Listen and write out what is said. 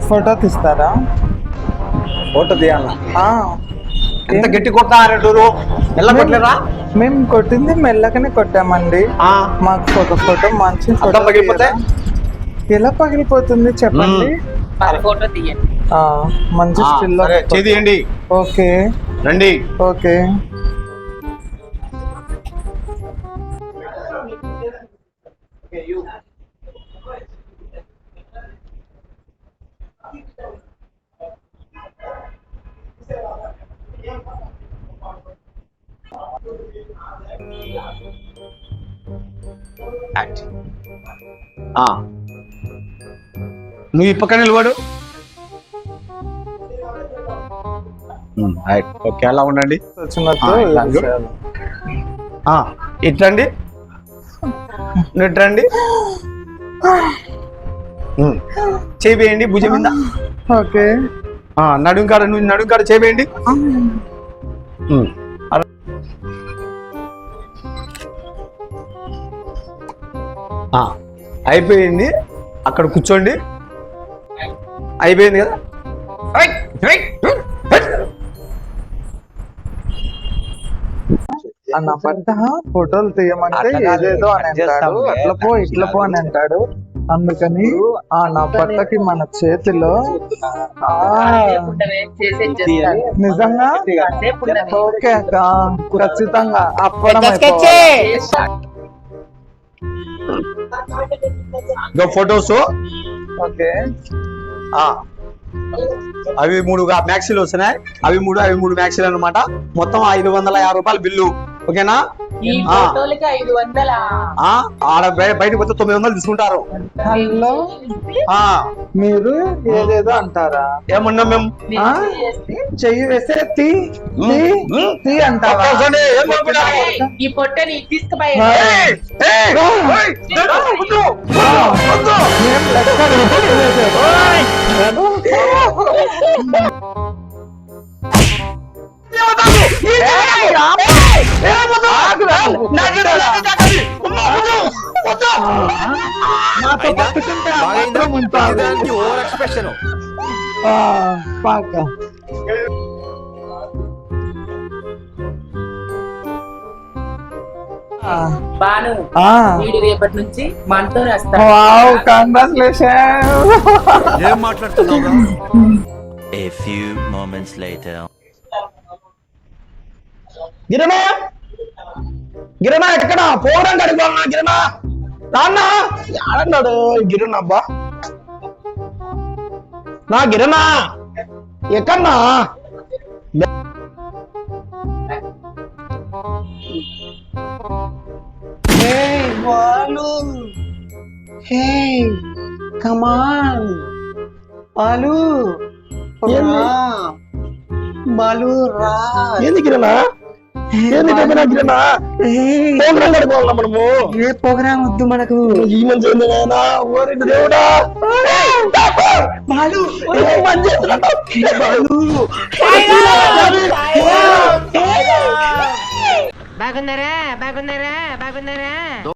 Photo తీస్తారా? Photo తీయాలా? ఆ, ఎంత గట్టి కొడతారా డోరు? ఎలా కొట్టలేరా? మేము కొట్టింది మెల్లగానే కొట్టామండి. మాకు ఫోటో మంచి ఫోటో పగిలిపోతే ఎలా పగిలిపోతుంది చెప్పండి? ఫోటో తీయండి. మంచి స్టిల్ చేయండి. ఓకే రండి. ఓకే. నువ్వు ఈ పక్కన నిలబడు. ఓకే, అలా ఉండండి. వచ్చినట్టు ఇట్లండి, ఇట్రండి. చేయండి భుజం మీద. ఓకే. నడుంకాడ చేయండి. అయిపోయింది, అక్కడ కూర్చోండి. అయిపోయింది కదా. అన్న భర్త ఫోటోలు తీయమంటే ఏదేదో అని అంటాడు, అట్లా పో ఇట్లా పో అని అంటాడు. అందుకని నా భర్తకి మన చేతిలో నిజంగా ఓకే అక్క, ఖచ్చితంగా అప్పడం ఫొటోస్. ఓకే. అవి 3 మ్యాక్సీలు వస్తున్నాయి. అవి మూడు మ్యాక్సీలు అనమాట. మొత్తం 550 రూపాయలు బిల్లు. ఓకేనా? ఆడ బయటకు పోతే 900 తీసుకుంటారు. హలో, మీరు ఏదేదో అంటారా? ఏమన్నా మేము చెయ్యి వేస్తే తీ అంటారా? ఈ పొట్టని తీసుకుపోయి బాను వీడు రేపటి నుంచి మనతో వస్తాడు. Wow, congratulation. ఏం మాట్లాడుతున్నావు? A few moments later. గిరమా ఎక్కడ పోవడం కడుగుతున్నా? గిరమా నాన్న ఆడన్నాడు. గిరణ అబ్బా, నా గిరణ ఎక్కడన్నా? బాలు, హే కమాన్ బాలు, బాలు రా. ఏంది కిరణా? మనము ఏ ప్రోగ్రామ్ వద్దు మనకు. ఈ మంచి దేవుడా బాగున్నారా?